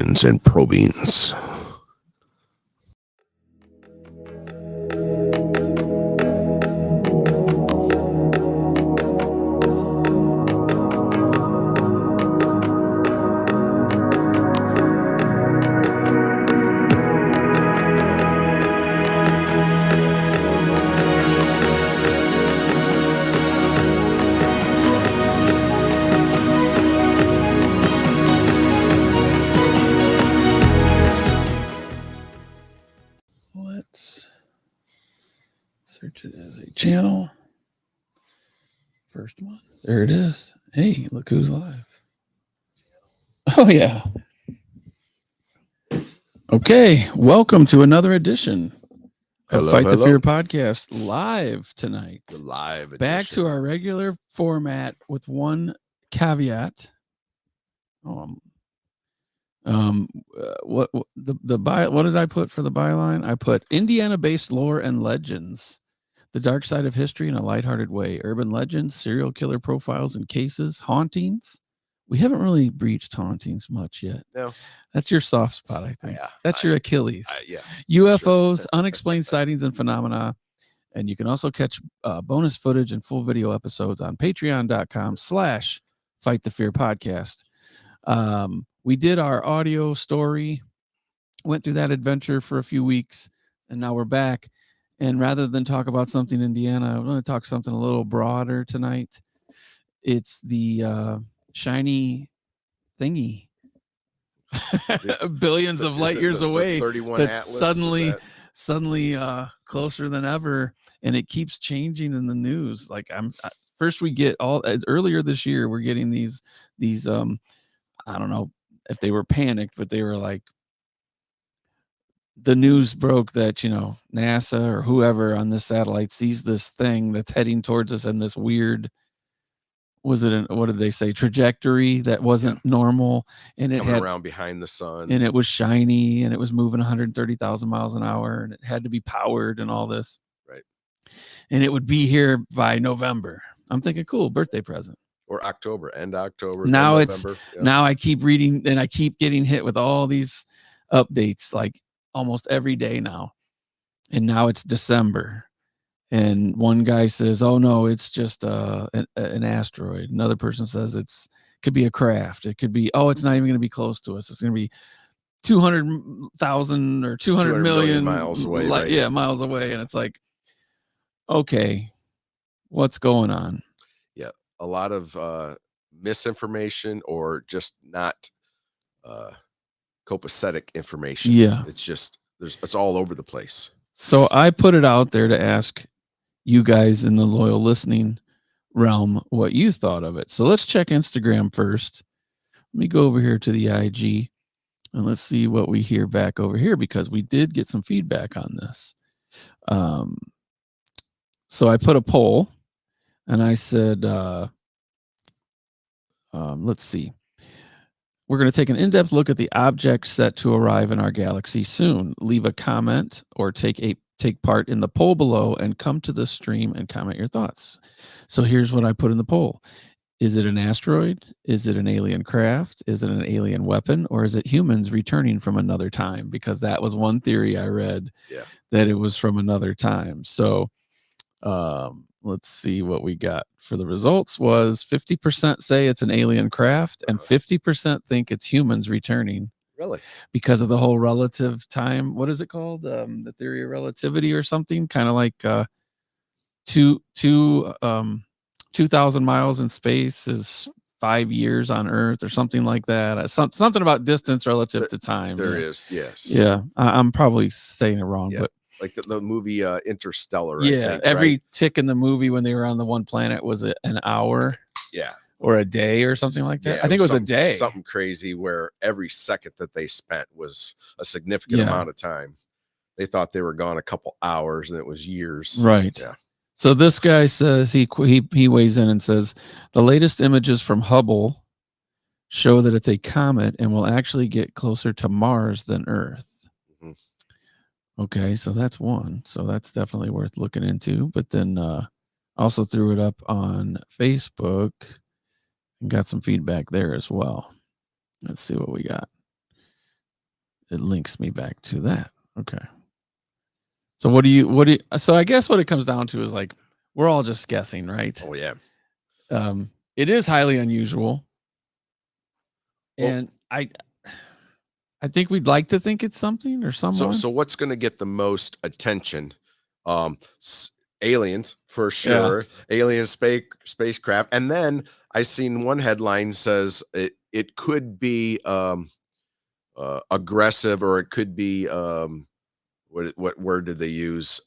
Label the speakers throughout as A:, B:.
A: questions and probings.
B: Search it as a channel. First one. There it is. Hey, look who's live. Oh, yeah. Okay. Welcome to another edition of Fight the Fear podcast live tonight.
A: The live edition.
B: Back to our regular format with one caveat. What did I put for the byline? I put Indiana-based lore and legends. The dark side of history in a lighthearted way. Urban legends, serial killer profiles and cases, hauntings. We haven't really breached hauntings much yet.
A: No.
B: That's your soft spot, I think. That's your Achilles.
A: Yeah.
B: UFOs, sure. Unexplained sightings and phenomena. And you can also catch bonus footage and full video episodes on patreon.com/Fight the Fear podcast. We did our audio story, went through that adventure for a few weeks, and now we're back. And rather than talk about something Indiana, I'm going to talk something a little broader tonight. It's the shiny thingy, billions of light years away.
A: 31
B: that's
A: Atlas,
B: suddenly closer than ever, and it keeps changing in the news. Like first we get earlier this year, we're getting these I don't know if they were panicked, but they were like, the news broke that, NASA or whoever on this satellite sees this thing that's heading towards us in this weird, what did they say, trajectory that wasn't normal, and it
A: had around behind the sun,
B: and it was shiny, and it was moving 130,000 miles an hour, and it had to be powered and all this.
A: Right.
B: And it would be here by November. I'm thinking, cool, birthday present.
A: Or October, end October.
B: Now
A: November.
B: Now I keep reading, and I keep getting hit with all these updates, like almost every day now. And now it's December, and one guy says, oh no, it's just an asteroid. Another person says could be a craft. It could be, it's not even going to be close to us. It's going to be 200,000 or 200 million
A: miles away.
B: Miles away. And it's like, okay, what's going on?
A: Yeah. A lot of misinformation, or just not copacetic information.
B: Yeah.
A: It's all over the place.
B: So I put it out there to ask you guys in the loyal listening realm what you thought of it. So let's check Instagram first. Let me go over here to the IG and let's see what we hear back over here, because we did get some feedback on this. So I put a poll and I said, let's see. We're going to take an in-depth look at the objects set to arrive in our galaxy soon. Leave a comment or take part in the poll below and come to the stream and comment your thoughts. So here's what I put in the poll. Is it an asteroid? Is it an alien craft? Is it an alien weapon? Or is it humans returning from another time? Because that was one theory I read, that it was from another time. So let's see what we got for the results. Was 50% say it's an alien craft, and 50% think it's humans returning.
A: Really?
B: Because of the whole relative time. What is it called? The theory of relativity or something, kind of like 2,000 miles in space is 5 years on Earth, or something like that. Something about distance relative to time.
A: There is, yes.
B: Yeah, I'm probably saying it wrong, but
A: like the movie Interstellar.
B: Yeah,
A: I think,
B: every tick in the movie when they were on the one planet was an hour.
A: Yeah.
B: Or a day or something like that.
A: Yeah,
B: I think it was a day.
A: Something crazy where every second that they spent was a significant amount of time. They thought they were gone a couple hours, and it was years.
B: Right.
A: Yeah.
B: So this guy says, he weighs in and says, the latest images from Hubble show that it's a comet and will actually get closer to Mars than Earth.
A: Mm-hmm.
B: Okay, so that's one. So that's definitely worth looking into. But then also threw it up on Facebook and got some feedback there as well. Let's see what we got. it links me back to that. Okay. So so I guess what it comes down to is like, we're all just guessing, right?
A: Oh yeah.
B: It is highly unusual. And I think we'd like to think it's something or someone.
A: So what's going to get the most attention? Aliens for sure. Yeah. Alien spacecraft. And then I seen one headline says it could be aggressive, or it could be what word did they use?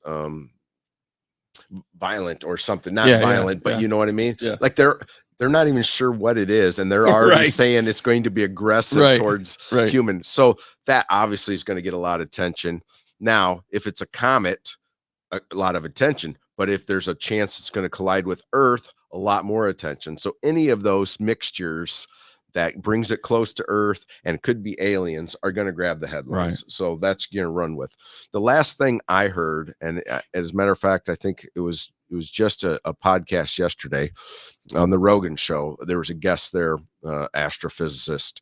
A: Violent or something. Not violent, but you know what I mean?
B: Yeah.
A: Like they're not even sure what it is, and they're already saying it's going to be aggressive towards humans. So that obviously is going to get a lot of attention. Now, if it's a comet, a lot of attention. But if there's a chance it's going to collide with Earth, a lot more attention. So any of those mixtures that brings it close to Earth and could be aliens are going to grab the headlines. Right. So that's going to run with. The last thing I heard, and as a matter of fact, I think it was just a podcast yesterday on the Rogan show. There was a guest there, astrophysicist.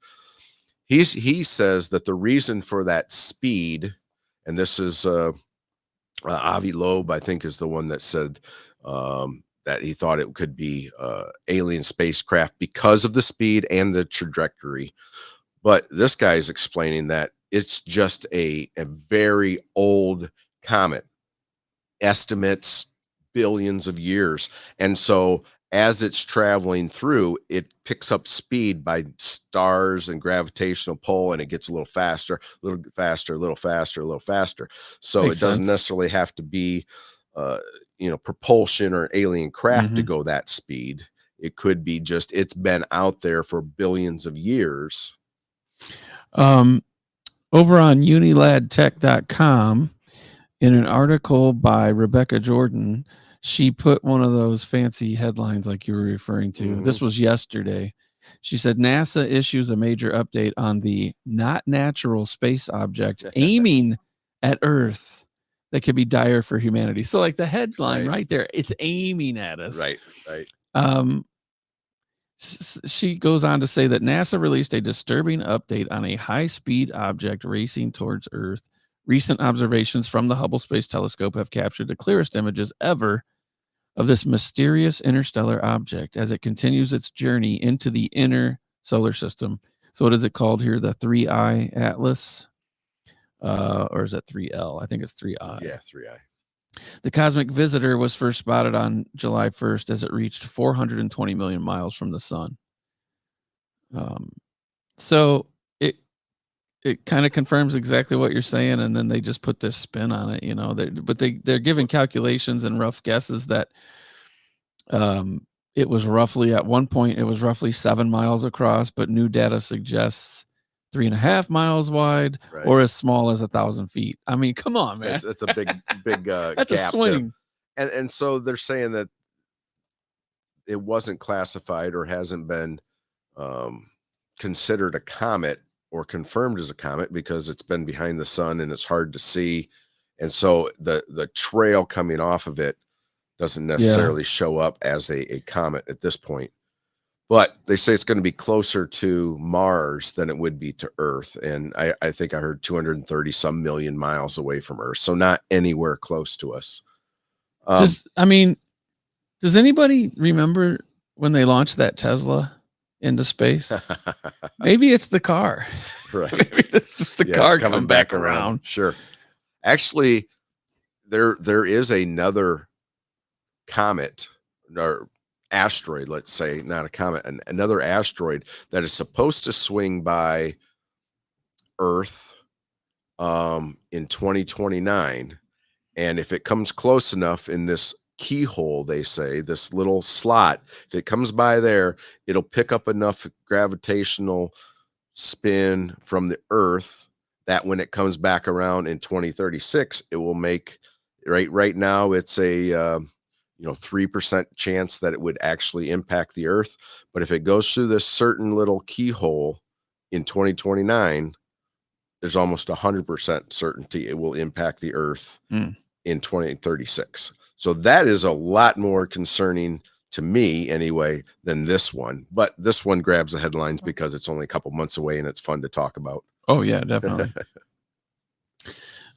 A: He says that the reason for that speed, and this is Avi Loeb, I think, is the one that said that he thought it could be alien spacecraft because of the speed and the trajectory. But this guy is explaining that it's just a very old comet, estimates billions of years. And so as it's traveling through, it picks up speed by stars and gravitational pull, and it gets a little faster, a little faster, a little faster, a little faster. So it doesn't necessarily have to be propulsion or alien craft to go that speed. It could be just it's been out there for billions of years.
B: Over on uniladtech.com, in an article by Rebecca Jordan, she put one of those fancy headlines like you were referring to. This was yesterday. She said NASA issues a major update on the not natural space object aiming at Earth that could be dire for humanity. So like the headline right there, it's aiming at us.
A: Right.
B: She goes on to say that NASA released a disturbing update on a high-speed object racing towards Earth. Recent observations from the Hubble Space Telescope have captured the clearest images ever of this mysterious interstellar object as it continues its journey into the inner solar system. So what is it called here? The 3I Atlas? Or is that 3L? I think it's 3I.
A: Yeah, 3I.
B: The cosmic visitor was first spotted on July 1st as it reached 420 million miles from the sun. So it kind of confirms exactly what you're saying, and then they just put this spin on it, but they're giving calculations and rough guesses that it was roughly, at one point, it was roughly 7 miles across, but new data suggests 3.5 miles wide, or as small as 1,000 feet. I mean, come on, man.
A: It's a big
B: that's
A: gap
B: a swing.
A: And so they're saying that it wasn't classified or hasn't been considered a comet or confirmed as a comet because it's been behind the sun and it's hard to see. And so the trail coming off of it doesn't necessarily show up as a comet at this point. But they say it's going to be closer to Mars than it would be to Earth. And I think I heard 230 some million miles away from Earth. So not anywhere close to us.
B: Does anybody remember when they launched that Tesla into space? Maybe it's the car.
A: Right.
B: Maybe it's the car coming back around.
A: Sure. Actually, there is another comet or asteroid, let's say, not a comet, another asteroid that is supposed to swing by Earth in 2029. And if it comes close enough in this keyhole, they say, this little slot, if it comes by there, it'll pick up enough gravitational spin from the Earth that when it comes back around in 2036, it will make right now it's a 3% chance that it would actually impact the Earth. But if it goes through this certain little keyhole in 2029, there's almost 100% certainty it will impact the Earth in 2036. So that is a lot more concerning to me anyway than this one. But this one grabs the headlines because it's only a couple months away and it's fun to talk about.
B: Oh yeah, definitely.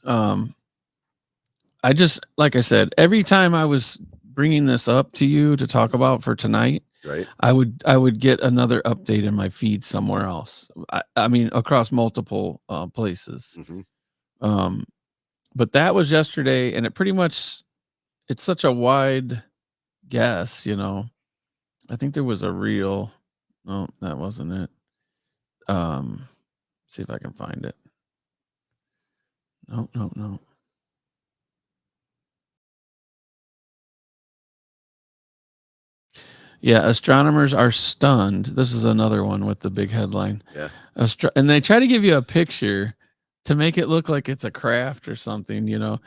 B: I just, like I said, every time I was bringing this up to you to talk about for tonight,
A: right,
B: I would get another update in my feed somewhere else. I mean, across multiple places.
A: mm-hmm.
B: But that was yesterday, and it pretty much, it's such a wide guess, you know. I think there was a real, no, that wasn't it. See if I can find it. No. Yeah, astronomers are stunned. This is another one with the big headline.
A: Yeah.
B: And they try to give you a picture to make it look like it's a craft or something, you know.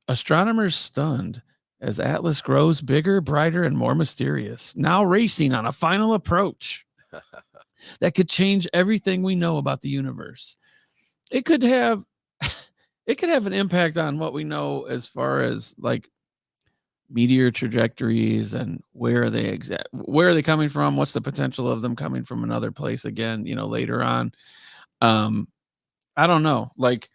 B: Astronomers stunned as Atlas grows bigger, brighter, and more mysterious, now racing on a final approach that could change everything we know about the universe. It could have an impact on what we know as far as like meteor trajectories and where are they coming from, what's the potential of them coming from another place again, you know, later on. I don't know, like,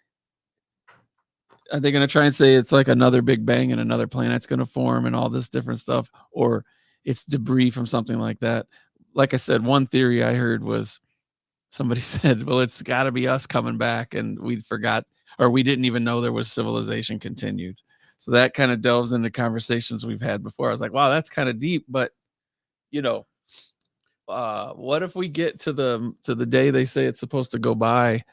B: are they going to try and say it's like another big bang and another planet's going to form and all this different stuff, or it's debris from something like that? Like I said, one theory I heard was somebody said, well, it's got to be us coming back and we forgot, or we didn't even know there was civilization continued. So that kind of delves into conversations we've had before. I was like, wow, that's kind of deep, but you know, what if we get to the day they say it's supposed to go by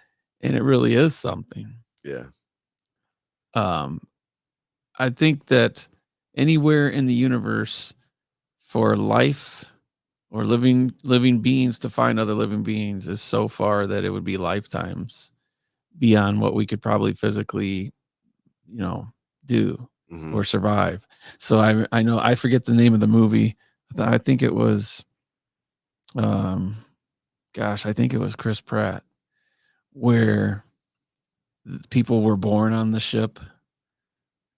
B: and it really is something?
A: Yeah.
B: I think that anywhere in the universe for life or living beings to find other living beings is so far that it would be lifetimes beyond what we could probably physically, you know, do or survive. So I know, I forget the name of the movie. I think it was, I think it was Chris Pratt, where people were born on the ship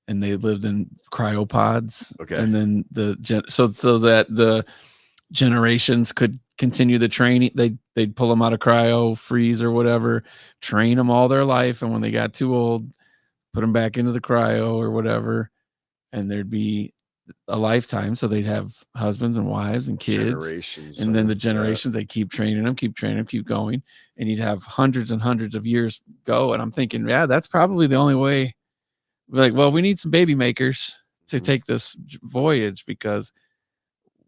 B: and they lived in cryopods.
A: Okay.
B: And then so that the generations could continue the training. They'd pull them out of cryo, freeze or whatever, train them all their life. And when they got too old, put them back into the cryo or whatever. And there'd be a lifetime. So they'd have husbands and wives and kids.
A: Generations.
B: And then the generations, they keep training them, keep going. And you'd have hundreds and hundreds of years go. And I'm thinking, yeah, that's probably the only way. Like, well, we need some baby makers to take this voyage because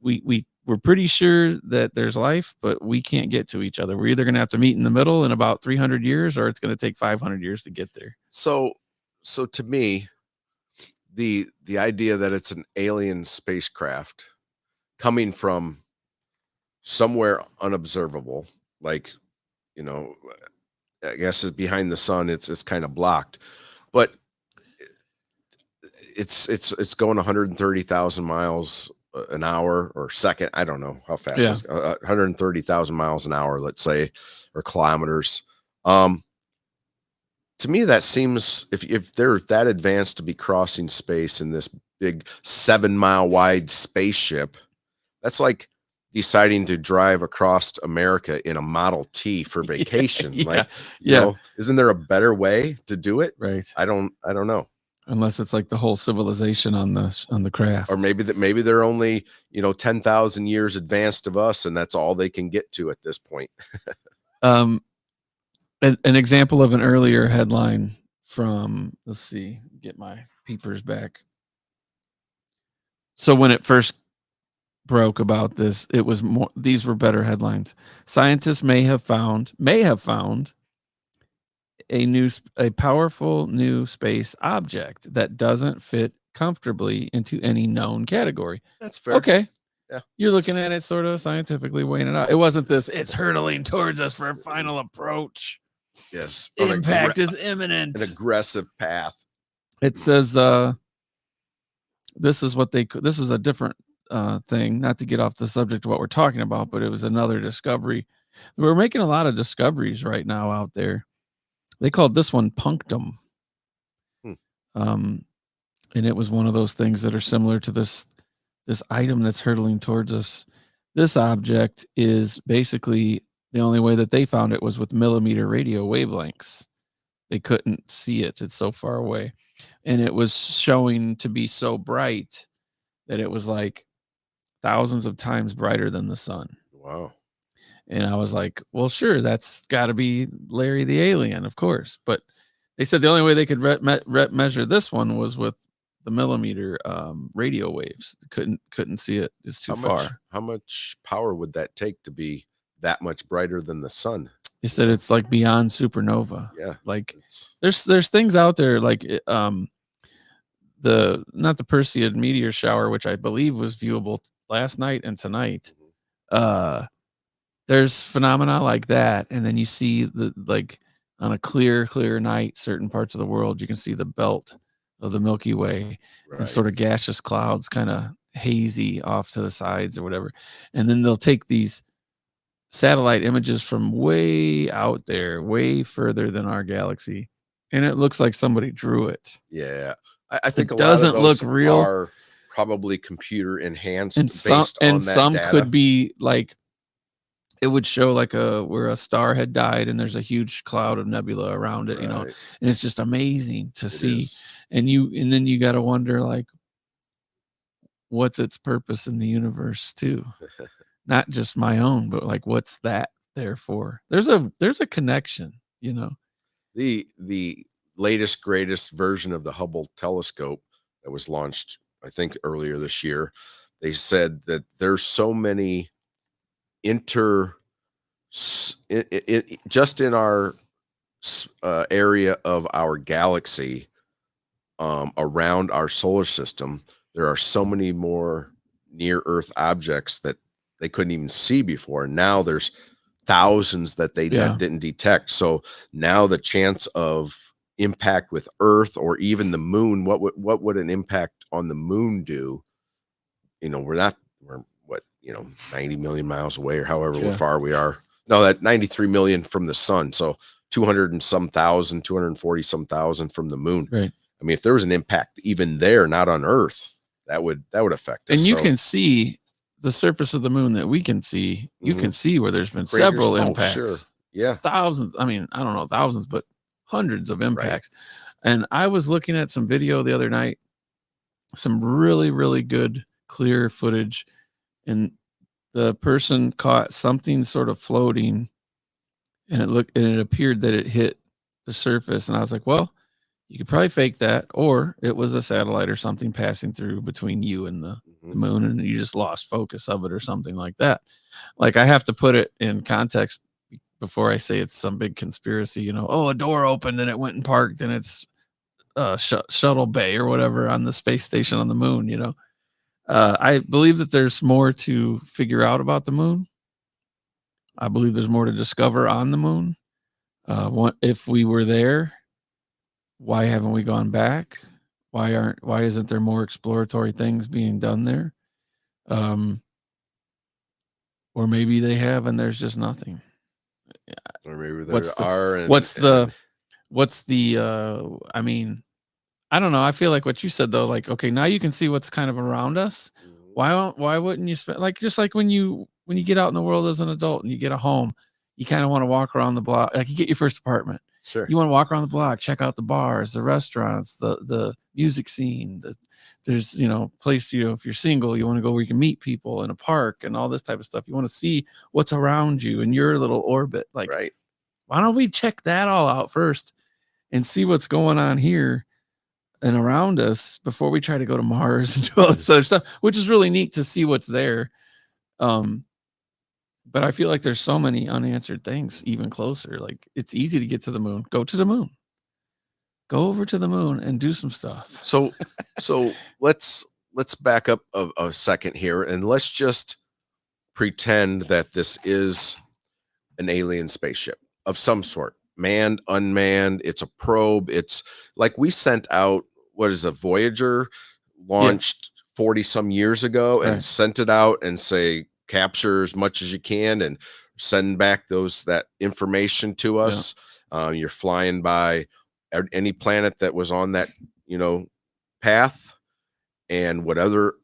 B: we're pretty sure that there's life, but we can't get to each other. We're either going to have to meet in the middle in about 300 years, or it's going to take 500 years to get there.
A: So to me, the idea that it's an alien spacecraft coming from somewhere unobservable, like, you know, I guess it's behind the sun, it's kind of blocked, but it's going 130,000 miles an hour or second. I don't know how fast it's 130,000 miles an hour, let's say, or kilometers. To me, that seems, if they're that advanced to be crossing space in this big 7-mile wide spaceship, that's like deciding to drive across America in a Model T for vacation. You know, isn't there a better way to do it?
B: Right.
A: I don't know.
B: Unless it's like the whole civilization on the craft,
A: or maybe they're only, you know, 10,000 years advanced of us, and that's all they can get to at this point.
B: An example of an earlier headline from, let's see, get my peepers back. So when it first broke about this, it was more, these were better headlines. Scientists may have found a powerful new space object that doesn't fit comfortably into any known category.
A: That's fair.
B: Okay.
A: Yeah.
B: You're looking at it sort of scientifically, weighing it out. It wasn't this, it's hurtling towards us for a final approach.
A: Yes.
B: Impact is imminent.
A: An aggressive path.
B: It says this is a different thing, not to get off the subject of what we're talking about, but it was another discovery. We're making a lot of discoveries right now out there. They called this one punctum. And it was one of those things that are similar to this item that's hurtling towards us. This object is basically, the only way that they found it was with millimeter radio wavelengths. They couldn't see it. It's so far away. And it was showing to be so bright that it was like thousands of times brighter than the sun.
A: Wow.
B: And I was like, well, sure, that's got to be Larry the alien, of course. But they said the only way they could measure this one was with the millimeter radio waves. Couldn't see it. It's too far.
A: How much power would that take to be that much brighter than the sun?
B: He said it's like beyond supernova.
A: Yeah.
B: Like there's things out there like not the Perseid meteor shower, which I believe was viewable last night and tonight. There's phenomena like that, and then you see the like on a clear night, certain parts of the world, you can see the belt of the Milky Way and sort of gaseous clouds, kind of hazy off to the sides or whatever. And then they'll take these satellite images from way out there, way further than our galaxy, and it looks like somebody drew it.
A: Yeah, I think
B: it doesn't look real.
A: Are probably computer enhanced,
B: and some
A: data.
B: Could be like it would show like where a star had died and there's a huge cloud of nebula around it, you know, and it's just amazing to see. And then you got to wonder like, what's its purpose in the universe too? Not just my own, but like, what's that there for? There's a connection, you know.
A: The latest, greatest version of the Hubble telescope that was launched, I think earlier this year, they said that there's so many just in our area of our galaxy, around our solar system, there are so many more near Earth objects that they couldn't even see before. And now there's thousands that they didn't detect. So now the chance of impact with Earth or even the moon, what would an impact on the moon do? You know, we're 90 million miles away or however far we are. No, that 93 million from the sun. So 240 some thousand from the moon.
B: Right.
A: I mean, if there was an impact even there, not on Earth, that would affect us.
B: And you can see the surface of the moon that we can see. You can see where there's been several impacts.
A: Sure. Yeah.
B: Thousands. I mean, I don't know thousands, but hundreds of impacts. Right. And I was looking at some video the other night, some really, really good, clear footage. And the person caught something sort of floating, and it appeared that it hit the surface. And I was like, well, you could probably fake that, or it was a satellite or something passing through between you and the moon, and you just lost focus of it or something like that. Like, I have to put it in context before I say it's some big conspiracy, you know, oh, a door opened and it went and parked and it's shuttle bay or whatever on the space station on the moon, you know. I believe that there's more to figure out about the moon. I believe there's more to discover on the moon. If we were there, why haven't we gone back? Why isn't there more exploratory things being done there? Or maybe they have and there's just nothing.
A: Or maybe
B: I mean, I don't know. I feel like what you said though, like, okay, now you can see what's kind of around us. Why wouldn't you spend, like, just like when you get out in the world as an adult and you get a home, you kind of want to walk around the block, like you get your first apartment.
A: Sure.
B: You want to walk around the block, check out the bars, the restaurants, the music scene. There's, you know, place, you know, if you're single, you want to go where you can meet people in a park and all this type of stuff. You want to see what's around you in your little orbit. Like, why don't we check that all out first and see what's going on here and around us before we try to go to Mars and do all this other stuff, which is really neat to see what's there. But I feel like there's so many unanswered things even closer. Like, it's easy to get to the moon. Go to the moon. Go over to the moon and do some stuff.
A: So let's back up a second here and let's just pretend that this is an alien spaceship of some sort. Manned, unmanned, it's a probe. It's like we sent out, what is a Voyager launched 40 some years ago and sent it out and say, capture as much as you can and send back that information to us. You're flying by any planet that was on that, you know, path, and whatever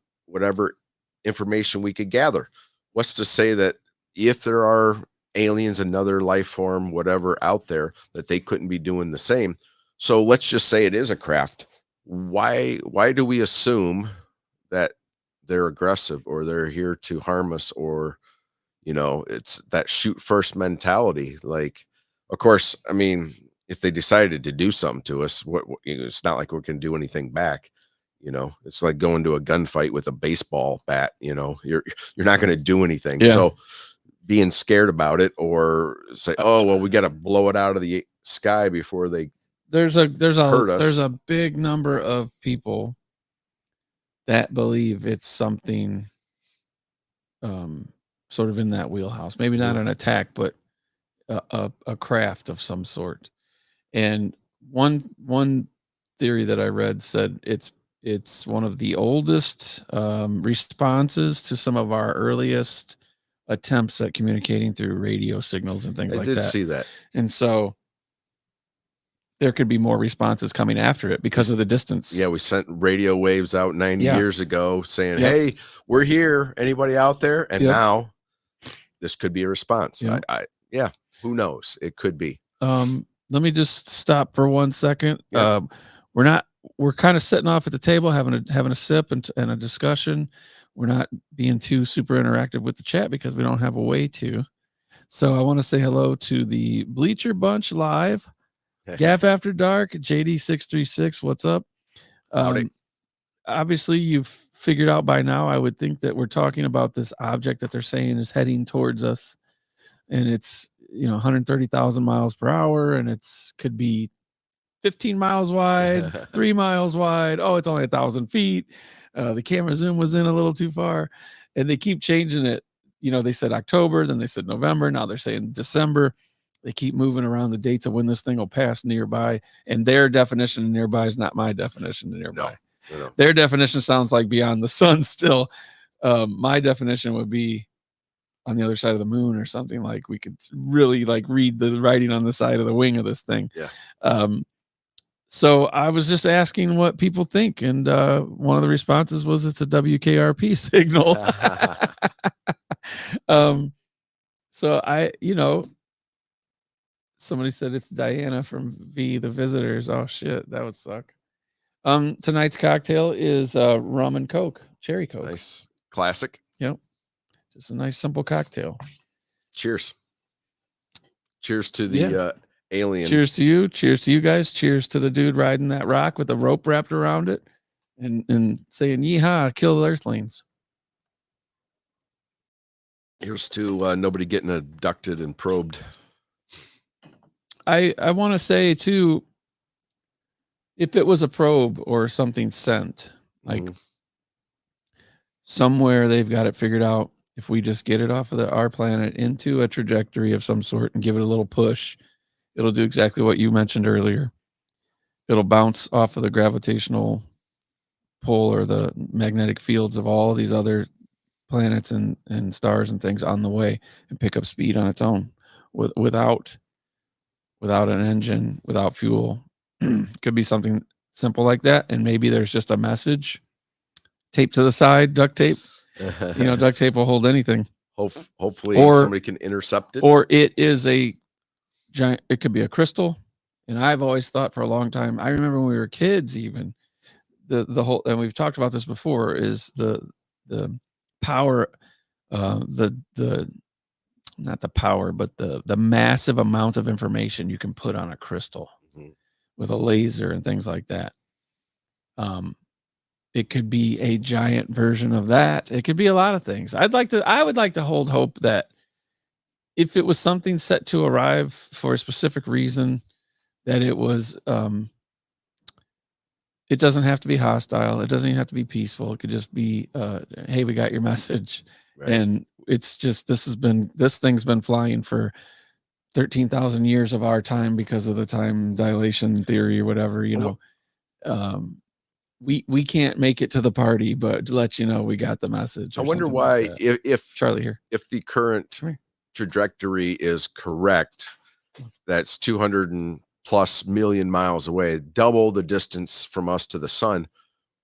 A: information we could gather. What's to say that if there are aliens, another life form, whatever out there, that they couldn't be doing the same. So let's just say it is a craft. Why do we assume that they're aggressive or they're here to harm us, or it's that shoot first mentality? Like, of course, I mean, if they decided to do something to us, it's not like we can do anything back. It's like going to a gunfight with a baseball bat. You're not going to do anything.
B: Yeah.
A: So being scared about it, or say, oh well, we got to blow it out of the sky before they
B: there's
A: hurt us.
B: There's a big number of people that believe it's something sort of in that wheelhouse. Maybe not an attack, but a craft of some sort. And one theory that I read said it's one of the oldest responses to some of our earliest attempts at communicating through radio signals and things like that.
A: I did see that.
B: And so there could be more responses coming after it because of the distance.
A: Yeah, we sent radio waves out 90 years ago saying, hey, we're here. Anybody out there? And now this could be a response. Yeah, who knows? It could be.
B: Let me just stop for 1 second. We're kind of sitting off at the table, having a sip and a discussion. We're not being too super interactive with the chat because we don't have a way to. So I want to say hello to the Bleacher Bunch live, Gap After Dark, JD636. What's up? Obviously, you've figured out by now, I would think, that we're talking about this object that they're saying is heading towards us, and it's 130,000 miles per hour, and could be 15 miles wide, 3 miles wide. Oh, it's only 1,000 feet. The camera zoom was in a little too far, and they keep changing it. They said October, then they said November. Now they're saying December. They keep moving around the dates of when this thing will pass nearby, and their definition of nearby is not my definition of nearby.
A: No.
B: Their definition sounds like beyond the sun still. My definition would be on the other side of the moon or something. Like, we could really read the writing on the side of the wing of this thing.
A: Yeah.
B: So I was just asking what people think, and one of the responses was it's a WKRP signal. So somebody said it's Diana from V, The Visitors. Oh shit, that would suck. Tonight's cocktail is rum and Coke, cherry Coke.
A: Nice, classic.
B: Yep, just a nice simple cocktail.
A: Cheers. Cheers to the alien.
B: Cheers to you. Cheers to you guys. Cheers to the dude riding that rock with a rope wrapped around it and saying yeehaw, kill the earthlings.
A: Here's to nobody getting abducted and probed.
B: I want to say too, if it was a probe or something sent, like somewhere they've got it figured out, if we just get it off of our planet into a trajectory of some sort and give it a little push, it'll do exactly what you mentioned earlier. It'll bounce off of the gravitational pull or the magnetic fields of all these other planets and stars and things on the way and pick up speed on its own without an engine, without fuel. Could be something simple like that. And maybe there's just a message taped to the side, duct tape. Duct tape will hold anything.
A: Hopefully somebody can intercept it.
B: Or it is a giant, it could be a crystal. And I've always thought for a long time, I remember when we were kids, even the whole, and we've talked about this before, is the power, not the power, but the massive amount of information you can put on a crystal with a laser and things like that. It could be a giant version of that. It could be a lot of things. I would like to hold hope that if it was something set to arrive for a specific reason, that it was, it doesn't have to be hostile. It doesn't even have to be peaceful. It could just be, hey, we got your message. Right. And it's just, this thing's been flying for 13,000 years of our time because of the time dilation theory or whatever, we can't make it to the party, but to let you know, we got the message.
A: I wonder why,
B: like
A: if
B: Charlie here,
A: if the current trajectory is correct, that's 200+ million miles away, double the distance from us to the sun.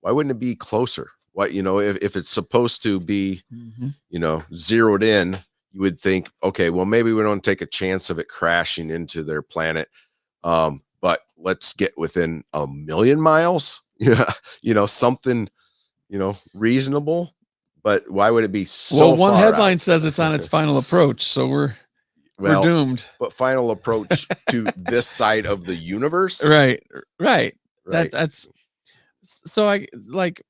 A: Why wouldn't it be closer? Why, if it's supposed to be, zeroed in, you would think, okay, well, maybe we don't take a chance of it crashing into their planet. But let's get within 1,000,000 miles. Yeah, something, reasonable. But why would it be so
B: one
A: far
B: headline
A: out?
B: says it's on its final approach, so we're doomed.
A: But final approach to this side of the universe.
B: Right.
A: Right.
B: That's so I like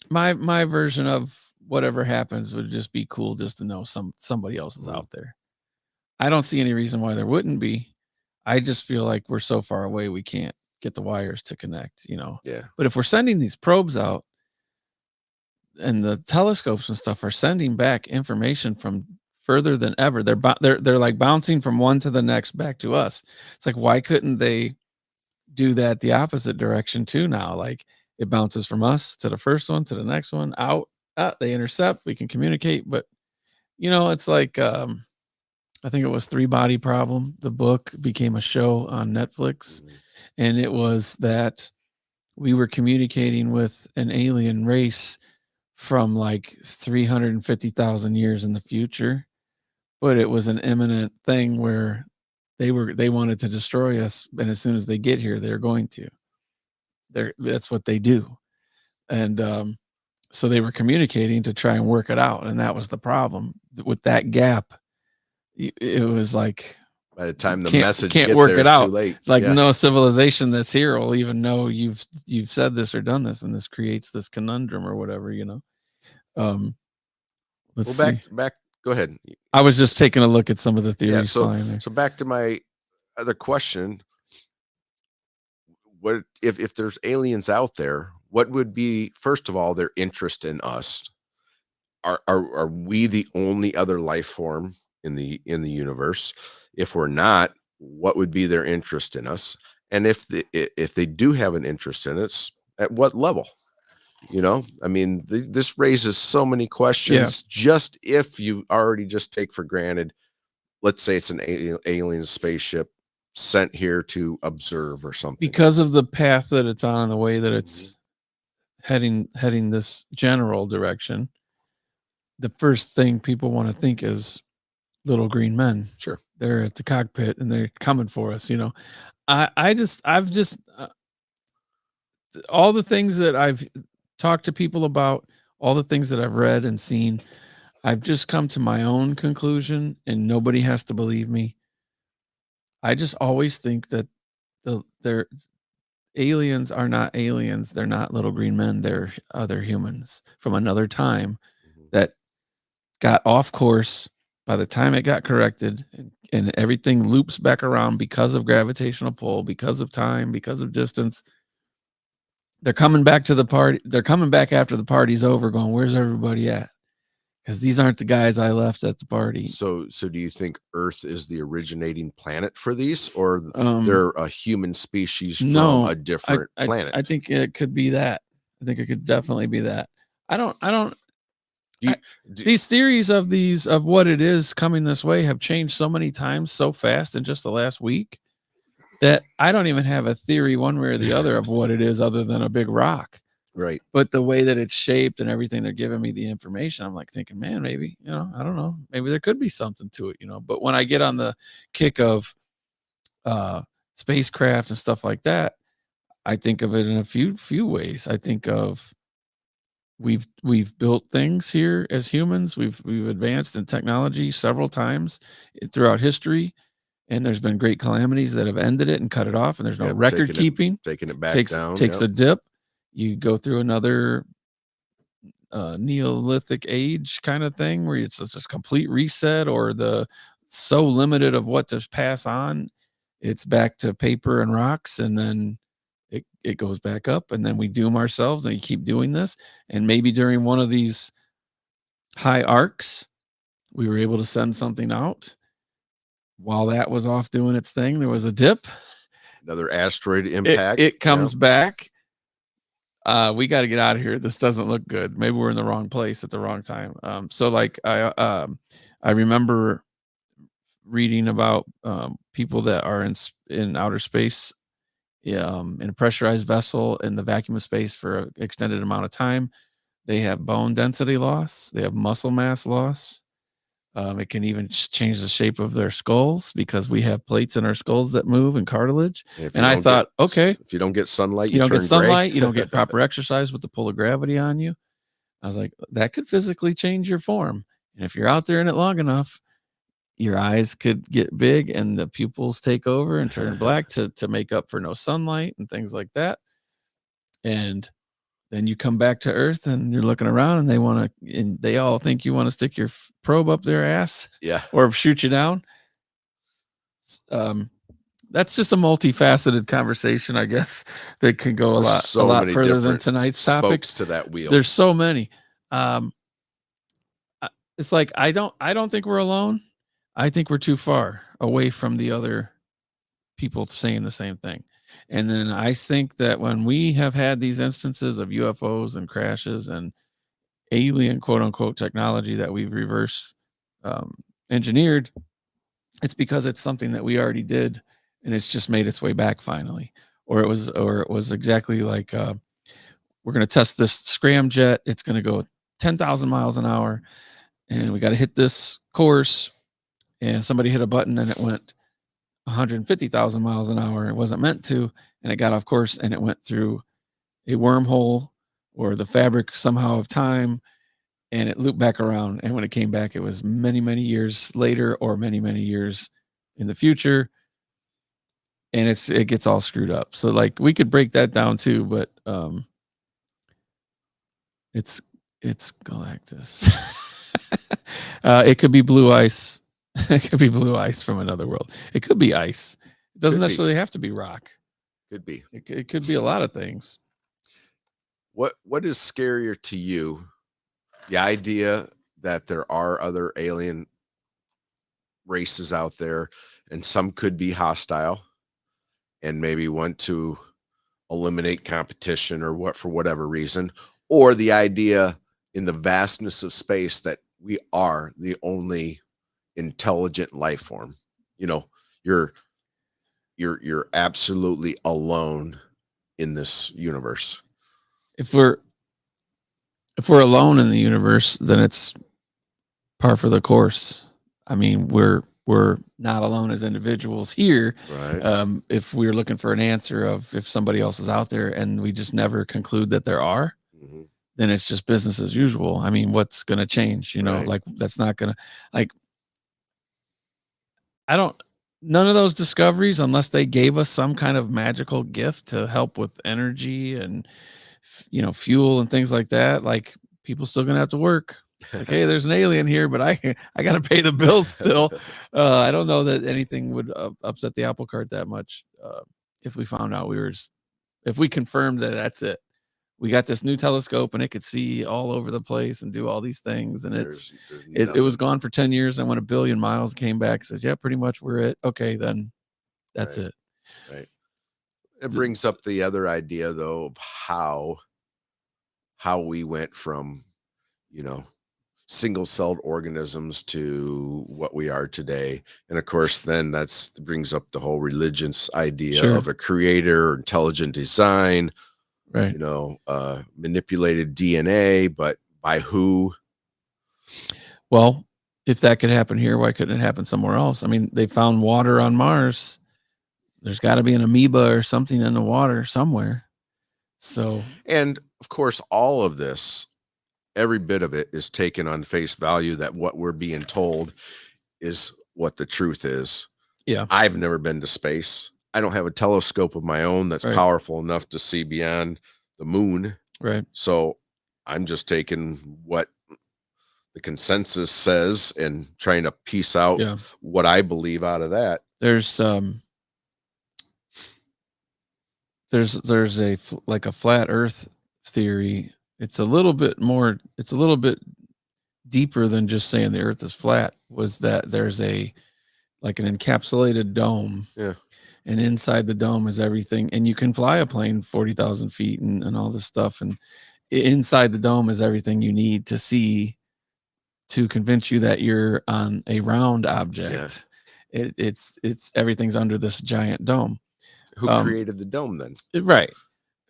B: my version of whatever happens would just be cool just to know somebody else is out there. I don't see any reason why there wouldn't be. I just feel like we're so far away we can't get the wires to connect,
A: Yeah.
B: But if we're sending these probes out and the telescopes and stuff are sending back information from further than ever, they're like bouncing from one to the next back to us. It's like, why couldn't they do that the opposite direction too now? Like it bounces from us to the first one to the next one out. They intercept, we can communicate, but it's like I think it was Three Body Problem. The book became a show on Netflix, and it was that we were communicating with an alien race from like 350,000 years in the future, but it was an imminent thing where they wanted to destroy us, and as soon as they get here, they're going to. That's what they do, and so they were communicating to try and work it out, and that was the problem with that gap. It was like
A: by the time the message
B: can't work it out.
A: Too late.
B: Like no civilization that's here will even know you've said this or done this, and this creates this conundrum or whatever. Let's see.
A: Back. Go ahead.
B: I was just taking a look at some of the theories.
A: So back to my other question: what if there's aliens out there? What would be, first of all, their interest in us? Are we the only other life form in the universe? If we're not, what would be their interest in us? And if they do have an interest in us, at what level? I mean, this raises so many questions. Just if you already just take for granted, let's say it's an alien spaceship sent here to observe or something,
B: because of the path that it's on and the way that it's heading this general direction. The first thing people want to think is little green men.
A: Sure.
B: They're at the cockpit and they're coming for us. I've just all the things that I've talked to people about, all the things that I've read and seen, I've just come to my own conclusion, and nobody has to believe me. I just always think that their aliens are not aliens. They're not little green men. They're other humans from another time that got off course by the time it got corrected, and everything loops back around because of gravitational pull, because of time, because of distance. They're coming back to the party. They're coming back after the party's over going, where's everybody at? Because these aren't the guys I left at the party.
A: So do you think Earth is the originating planet for these, or they're a human species from a different planet?
B: I think it could be that. I think it could definitely be that. These theories of what it is coming this way have changed so many times so fast in just the last week that I don't even have a theory one way or the other of what it is other than a big rock.
A: Right.
B: But the way that it's shaped and everything, they're giving me the information. I'm like thinking, man, maybe, I don't know, maybe there could be something to it, but when I get on the kick of spacecraft and stuff like that, I think of it in a few ways. I think of we've built things here as humans. We've advanced in technology several times throughout history, and there's been great calamities that have ended it and cut it off, and there's no record keeping.
A: Taking it back down.
B: Takes a dip. You go through another Neolithic age kind of thing where it's just a complete reset, or the so limited of what to pass on, it's back to paper and rocks, and then it goes back up, and then we doom ourselves, and you keep doing this. And maybe during one of these high arcs, we were able to send something out. While that was off doing its thing, there was a dip.
A: Another asteroid impact.
B: It comes back. We got to get out of here. This doesn't look good. Maybe we're in the wrong place at the wrong time. So like I remember reading about people that are in outer space, in a pressurized vessel in the vacuum of space for an extended amount of time. They have bone density loss. They have muscle mass loss. It can even change the shape of their skulls because we have plates in our skulls that move and cartilage. And I thought, okay,
A: if you don't get sunlight,
B: you don't get sunlight, you don't get proper exercise with the pull of gravity on you. I was like, that could physically change your form. And if you're out there in it long enough, your eyes could get big and the pupils take over and turn black to make up for no sunlight and things like that. And then you come back to Earth and you're looking around and they all think you want to stick your probe up their ass, or shoot you down. That's just a multifaceted conversation, I guess, that can go a lot further than tonight's topics.
A: To that wheel,
B: there's so many. It's like I don't think we're alone. I think we're too far away from the other people saying the same thing. And then I think that when we have had these instances of UFOs and crashes and alien quote unquote technology that we've reverse engineered, it's because it's something that we already did and it's just made its way back finally. Or it was exactly like we're going to test this scramjet. It's going to go 10,000 miles an hour and we got to hit this course, and somebody hit a button and it went 150,000 miles an hour. It wasn't meant to, and it got off course and it went through a wormhole or the fabric somehow of time, and it looped back around. And when it came back, it was many, many years later or many, many years in the future. And it gets all screwed up. So like we could break that down too, but it's Galactus. It could be blue ice. It could be blue ice from another world. It could be ice. It doesn't necessarily have to be rock.
A: Could be.
B: It could be a lot of things.
A: What is scarier to you? The idea that there are other alien races out there, and some could be hostile and maybe want to eliminate competition or for whatever reason, or the idea in the vastness of space that we are the only intelligent life form. You know, you're absolutely alone in this universe.
B: If we're alone in the universe, then it's par for the course. I mean, we're not alone as individuals here.
A: Right.
B: If we're looking for an answer of if somebody else is out there and we just never conclude that there are, then it's just business as usual. I mean, what's going to change? You know, like that's not going to, like, none of those discoveries, unless they gave us some kind of magical gift to help with energy and, you know, fuel and things like that, like people still going to have to work. Like, hey, there's an alien here, but I got to pay the bills still. I don't know that anything would upset the apple cart that much if we found out if we confirmed that that's it. We got this new telescope and it could see all over the place and do all these things. And it was gone for 10 years. And went 1 billion miles, came back, says, yeah, pretty much we're it. Okay, then that's it.
A: Right. It brings up the other idea though, of how we went from, you know, single-celled organisms to what we are today. And of course, then brings up the whole religious idea of a creator, intelligent design,
B: right?
A: You know, manipulated DNA, but by who?
B: Well, if that could happen here, why couldn't it happen somewhere else? I mean, they found water on Mars. There's got to be an amoeba or something in the water somewhere. So,
A: and of course, all of this, every bit of it is taken on face value that what we're being told is what the truth is.
B: Yeah.
A: I've never been to space. I don't have a telescope of my own that's powerful enough to see beyond the moon.
B: Right.
A: So I'm just taking what the consensus says and trying to piece out what I believe out of that.
B: There's a like a flat earth theory. It's a little bit deeper than just saying the earth is flat. Was that there's like an encapsulated dome.
A: Yeah.
B: And inside the dome is everything. And you can fly a plane 40,000 feet and all this stuff. And inside the dome is everything you need to see to convince you that you're on a round object. Yeah. It's everything's under this giant dome.
A: Who created the dome then?
B: Right.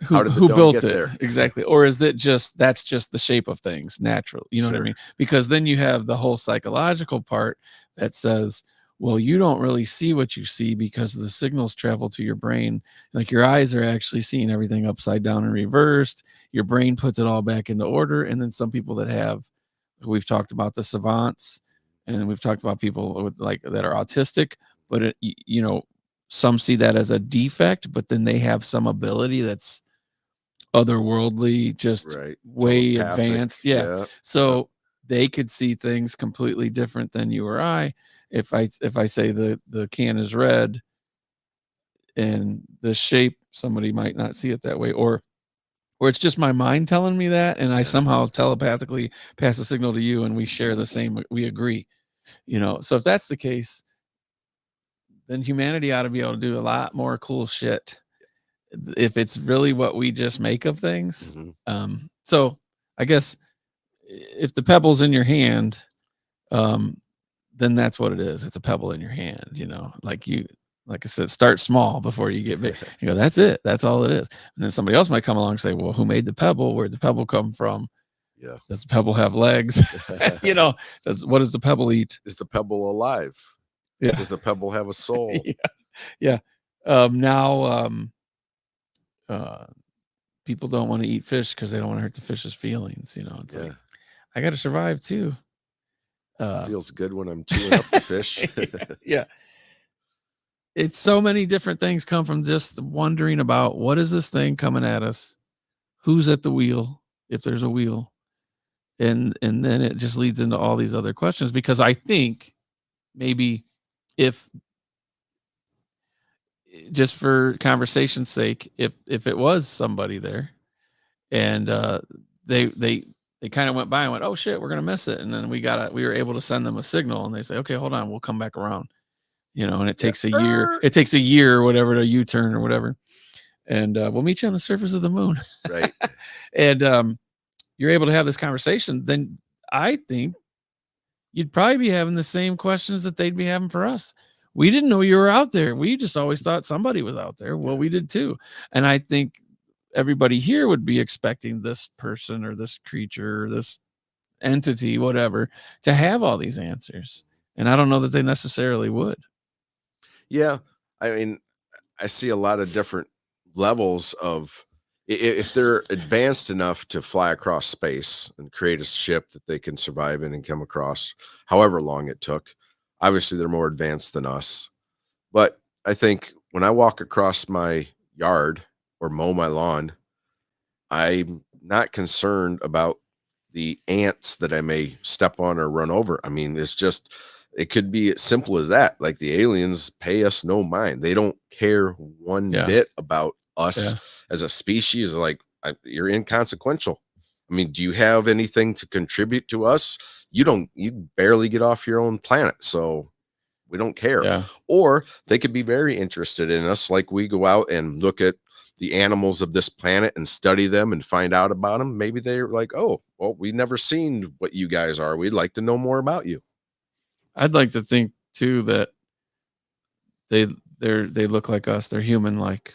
B: who built it there? Exactly. Or is it that's just the shape of things natural? You know what I mean? Because then you have the whole psychological part that says, well, you don't really see what you see because the signals travel to your brain. Like your eyes are actually seeing everything upside down and reversed. Your brain puts it all back into order. And then some people that have, we've talked about the savants, and we've talked about people with like that are autistic, but it, you know, some see that as a defect, but then they have some ability that's otherworldly, just way advanced. Yeah. So they could see things completely different than you or I. If I say the can is red and the shape, somebody might not see it that way, or it's just my mind telling me that, and I somehow telepathically pass a signal to you and we share the same, we agree, you know. So if that's the case, then humanity ought to be able to do a lot more cool shit if it's really what we just make of things. So I guess if the pebble's in your hand, then that's what it is. It's a pebble in your hand, you know, like I said, start small before you get big. You go, that's it. That's all it is. And then somebody else might come along and say, well, who made the pebble? Where'd the pebble come from? Yeah. Does the pebble have legs? You know, what does the pebble eat?
A: Is the pebble alive? Yeah. Does the pebble have a soul?
B: Yeah. People don't want to eat fish because they don't want to hurt the fish's feelings. You know, it's like, I got to survive too.
A: Feels good when I'm chewing up the fish.
B: Yeah. It's so many different things come from just wondering about what is this thing coming at us? Who's at the wheel? If there's a wheel. And then it just leads into all these other questions, because I think maybe if, just for conversation's sake, if it was somebody there and they kind of went by and went, oh shit, we're gonna miss it, and then we were able to send them a signal, and they say, okay, hold on, we'll come back around, you know, and it takes a year. It takes a year or whatever, to U-turn or whatever, and we'll meet you on the surface of the moon,
A: right?
B: And you're able to have this conversation, then I think you'd probably be having the same questions that they'd be having for us. We didn't know you were out there. We just always thought somebody was out there. Well, we did too. And I think everybody here would be expecting this person or this creature or this entity, whatever, to have all these answers. And I don't know that they necessarily would.
A: Yeah. I mean, I see a lot of different levels of, if they're advanced enough to fly across space and create a ship that they can survive in and come across however long it took. Obviously, they're more advanced than us. But I think when I walk across my yard or mow my lawn, I'm not concerned about the ants that I may step on or run over. I mean, it could be as simple as that. Like, the aliens pay us no mind. They don't care one bit about us as a species. Like, you're inconsequential. I mean, do you have anything to contribute to us? You barely get off your own planet, so we don't care.
B: Yeah.
A: Or they could be very interested in us. Like, we go out and look at the animals of this planet and study them and find out about them. Maybe they're like, oh, well, we've never seen what you guys are. We'd like to know more about you.
B: I'd like to think too that they look like us. They're human like.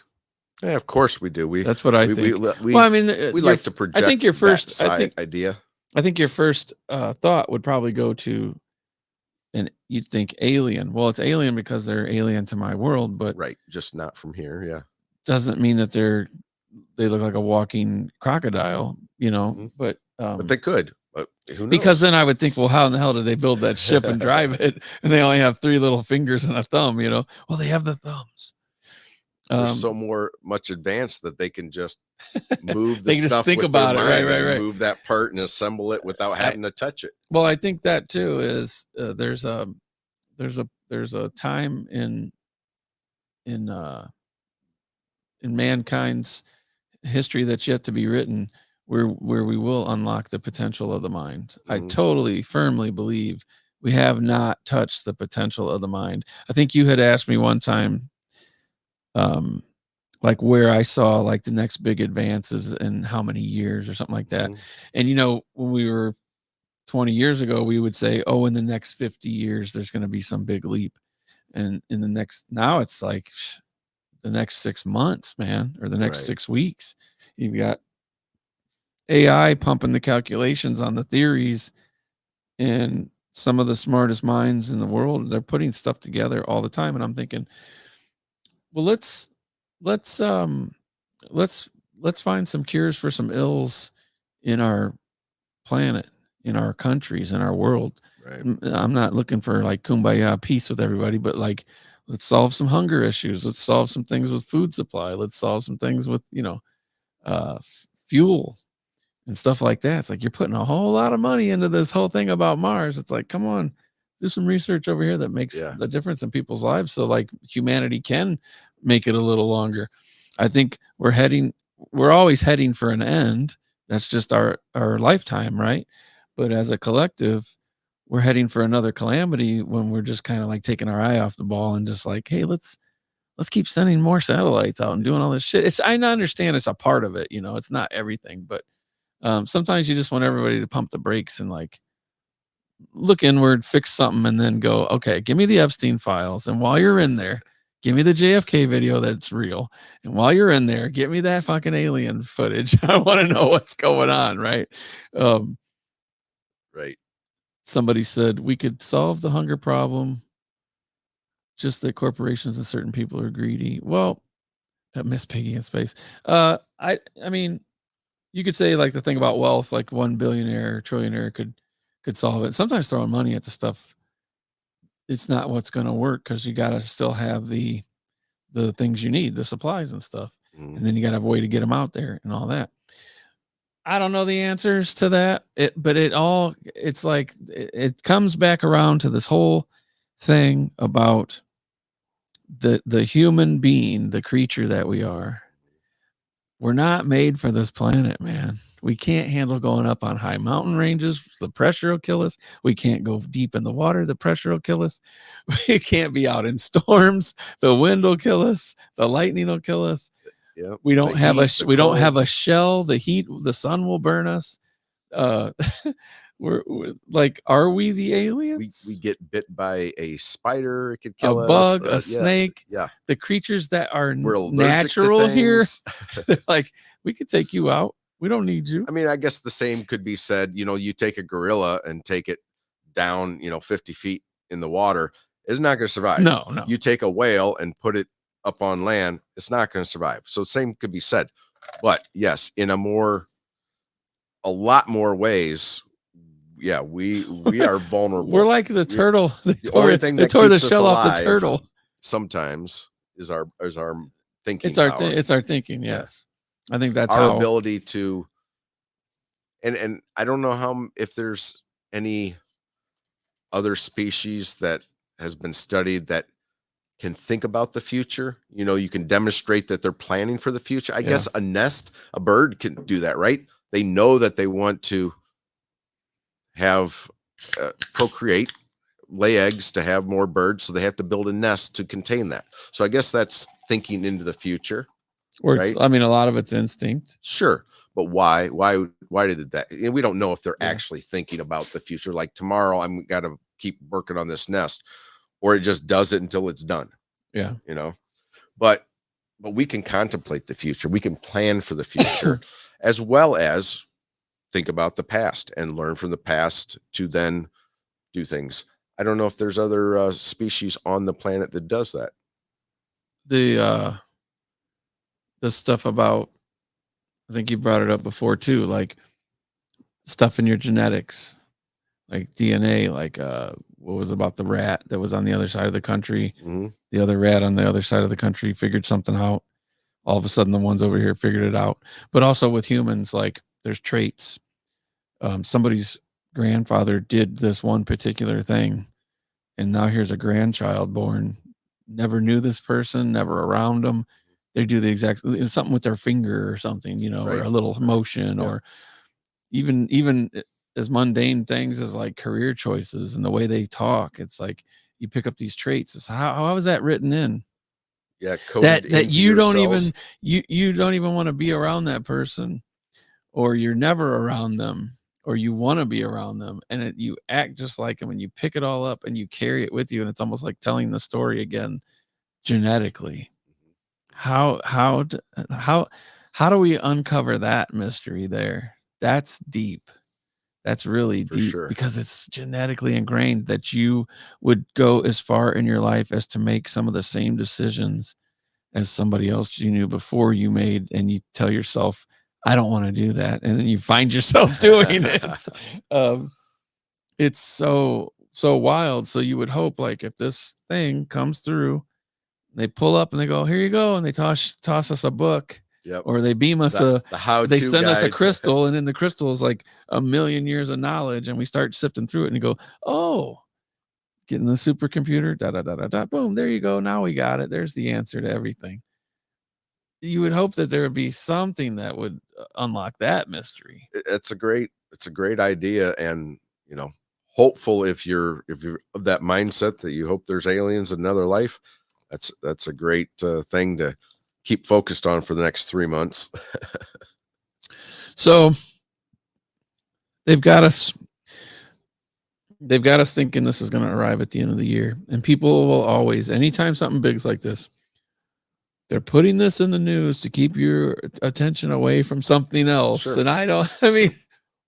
A: Yeah, of course we do.
B: That's what I think. Well, I mean,
A: we like to project.
B: I think your first
A: idea.
B: I think your first thought would probably go to, and you'd think alien. Well, it's alien because they're alien to my world, but
A: right, just not from here. Yeah,
B: doesn't mean that they look like a walking crocodile, you know. But
A: they could. But who knows?
B: Because then I would think, well, how in the hell did they build that ship and drive it? And they only have 3 little fingers and a thumb, you know? Well, they have the thumbs.
A: They're so much advanced that they can just move the
B: they can
A: stuff.
B: Just think about it, right.
A: Move that part and assemble it without having to touch it.
B: Well, I think that too is there's a time in mankind's history that's yet to be written where we will unlock the potential of the mind. I totally firmly believe we have not touched the potential of the mind. I think you had asked me one time, like where I saw like the next big advances in how many years or something like that. And, you know, when we were 20 years ago, we would say, oh, in the next 50 years, there's going to be some big leap. And in the next, now it's like the next 6 months, man, or the next 6 weeks. You've got AI pumping the calculations on the theories, and some of the smartest minds in the world, they're putting stuff together all the time. And I'm thinking, well, let's find some cures for some ills in our planet, in our countries, in our world. I'm not looking for like kumbaya peace with everybody, but like, let's solve some hunger issues. Let's solve some things with food supply. Let's solve some things with, fuel and stuff like that. It's like you're putting a whole lot of money into this whole thing about Mars. It's like, come on, do some research over here that makes a difference in people's lives. So like humanity can make it a little longer. I think we're always heading for an end. That's just our lifetime, right? But as a collective, we're heading for another calamity when we're just kind of like taking our eye off the ball and just like, hey, let's keep sending more satellites out and doing all this shit. I understand it's a part of it, it's not everything, but sometimes you just want everybody to pump the brakes and like look inward, fix something, and then go, okay, give me the Epstein files. And while you're in there, give me the JFK video that's real. And while you're in there, get me that fucking alien footage. I want to know what's going on, right?
A: Right.
B: Somebody said we could solve the hunger problem, just that corporations and certain people are greedy. Well, Miss Piggy in space. I mean, you could say like the thing about wealth, like 1 billionaire, trillionaire could solve it. Sometimes throwing money at the stuff, it's not what's going to work, because you got to still have the things you need, the supplies and stuff. And then you got to have a way to get them out there and all that. I don't know the answers to that, but it's like it comes back around to this whole thing about the human being, the creature that we are. We're not made for this planet, man. We can't handle going up on high mountain ranges. The pressure will kill us. We can't go deep in the water. The pressure will kill us. We can't be out in storms. The wind will kill us. The lightning will kill us.
A: Yep.
B: We don't have a shell. The heat, the sun will burn us. We're like, are we the aliens?
A: We get bit by a spider, it could kill
B: us. A bug, a snake.
A: Yeah.
B: The creatures that are natural here, they're like, we could take you out. We don't need you.
A: I mean, I guess the same could be said, you take a gorilla and take it down, 50 feet in the water, it's not going to survive.
B: No.
A: You take a whale and put it up on land, it's not going to survive. So same could be said. But yes, in a lot more ways, yeah, we are vulnerable.
B: We're like the turtle. They tore the shell off the turtle.
A: Sometimes is our thinking.
B: It's our thinking. Yes, I think that's
A: our ability to. And I don't know if there's any other species that has been studied that can think about the future. You can demonstrate that they're planning for the future. I guess a bird can do that, right? They know that they want to have procreate, lay eggs to have more birds, so they have to build a nest to contain that. So I guess that's thinking into the future.
B: Right? I mean, a lot of it's instinct.
A: Sure, but why did that? We don't know if they're actually thinking about the future. Like tomorrow, I'm got to keep working on this nest, or it just does it until it's done.
B: Yeah,
A: but we can contemplate the future. We can plan for the future, as well as think about the past and learn from the past to then do things. I don't know if there's other species on the planet that does that.
B: The stuff about, I think you brought it up before too, like stuff in your genetics, like DNA, like what was about the rat that was on the other side of the country? The other rat on the other side of the country figured something out. All of a sudden the ones over here figured it out. But also with humans, like there's traits. Somebody's grandfather did this one particular thing, and now here's a grandchild born, never knew this person, never around them. They do the exact something with their finger or something, or a little motion, or even as mundane things as like career choices and the way they talk. It's like you pick up these traits. It's how is that written in?
A: Yeah,
B: that you don't even you don't even want to be around that person, or you're never around them, or you want to be around them, and you act just like them, and you pick it all up and you carry it with you, and it's almost like telling the story again genetically. How do we uncover that mystery there? That's deep. That's really
A: For
B: deep
A: sure.
B: because it's genetically ingrained that you would go as far in your life as to make some of the same decisions as somebody else you knew before you made, and you tell yourself, I don't want to do that. And then you find yourself doing it. It's so wild. So you would hope, like, if this thing comes through, they pull up and they go, here you go. And they toss us a book.
A: Yep.
B: Or they beam us they send us a crystal, and in the crystal is like 1,000,000 years of knowledge, and we start sifting through it and you go, oh, getting the supercomputer, boom, there you go. Now we got it. There's the answer to everything. You would hope that there would be something that would unlock that mystery.
A: It's a great idea, and hopeful if you're of that mindset that you hope there's aliens in another life. That's a great thing to keep focused on for the next 3 months.
B: So they've got us thinking this is going to arrive at the end of the year, and people will always, anytime something big's like this, they're putting this in the news to keep your attention away from something else. Sure. And I mean,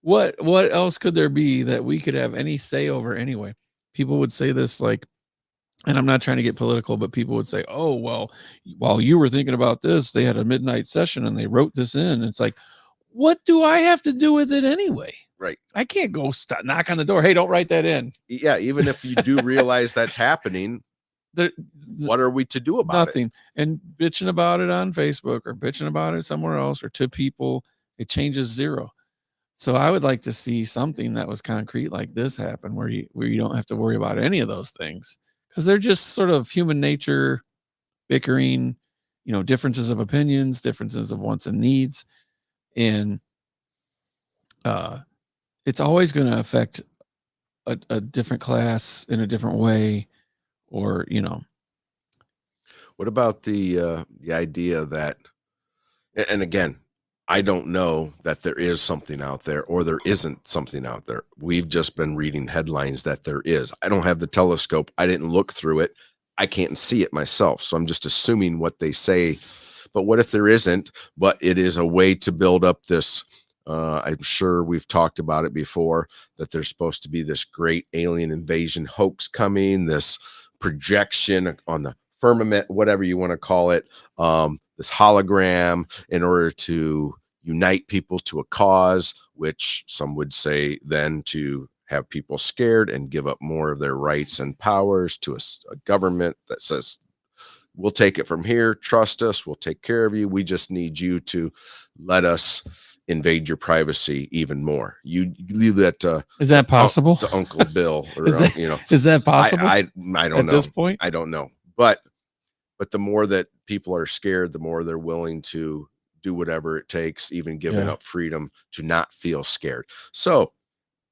B: what else could there be that we could have any say over anyway? People would say this, like, and I'm not trying to get political, but people would say, oh, well, while you were thinking about this, they had a midnight session and they wrote this in. And it's like, what do I have to do with it anyway?
A: Right.
B: I can't go knock on the door. Hey, don't write that in.
A: Yeah. Even if you do realize that's happening, what are we to do about
B: nothing? And bitching about it on Facebook or bitching about it somewhere else or to people, it changes zero. So I would like to see something that was concrete like this happen, where you don't have to worry about any of those things, because they're just sort of human nature, bickering, differences of opinions, differences of wants and needs. And it's always going to affect a different class in a different way, or,
A: What about the idea that, and again, I don't know that there is something out there or there isn't something out there. We've just been reading headlines that there is. I don't have the telescope. I didn't look through it. I can't see it myself. So I'm just assuming what they say. But what if there isn't, but it is a way to build up this, I'm sure we've talked about it before, that there's supposed to be this great alien invasion hoax coming, this projection on the firmament, whatever you want to call it, this hologram, in order to unite people to a cause, which some would say then to have people scared and give up more of their rights and powers to a government that says, we'll take it from here, trust us, we'll take care of you, we just need you to let us invade your privacy even more. You leave that
B: is that possible
A: to Uncle Bill, or
B: is that possible?
A: I don't know
B: at this point.
A: I don't know, but the more that people are scared, the more they're willing to do whatever it takes, even giving up freedom to not feel scared. So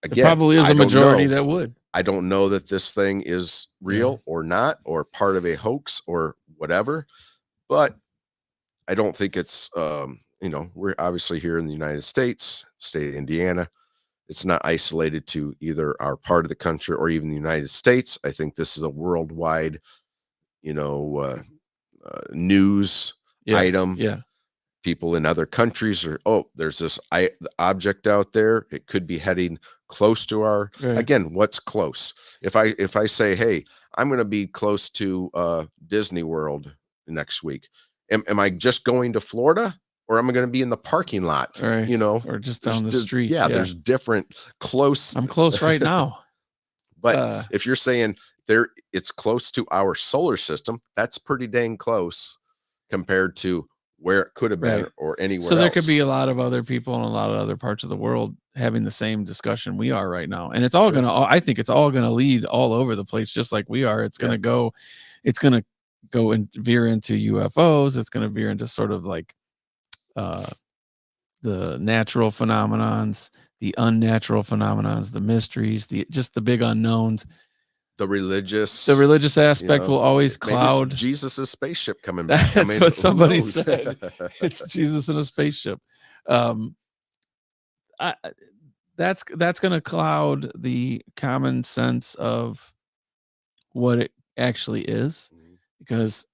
A: again,
B: there probably is a majority that would.
A: I don't know that this thing is real or not, or part of a hoax or whatever, but I don't think it's, we're obviously here in the United States, state of Indiana. It's not isolated to either our part of the country or even the United States. I think this is a worldwide, news item.
B: Yeah.
A: People in other countries are, there's this object out there. It could be heading close to our, again, what's close? If I say, hey, I'm going to be close to Disney World next week, am I just going to Florida, or am I going to be in the parking lot?
B: Right. Or just down the street.
A: Yeah, there's different close.
B: I'm close right now.
A: But if you're saying it's close to our solar system, that's pretty dang close compared to where it could have been or anywhere
B: so there
A: else.
B: Could be a lot of other people in a lot of other parts of the world having the same discussion we are right now, and it's all I think it's all gonna lead all over the place, just like we are. It's gonna go and veer into UFOs. It's gonna veer into sort of like the natural phenomenons, the unnatural phenomenons, the mysteries, just the big unknowns.
A: The religious
B: aspect will always cloud
A: Jesus' spaceship coming back.
B: That's what somebody said. It's Jesus in a spaceship. That's going to cloud the common sense of what it actually is, because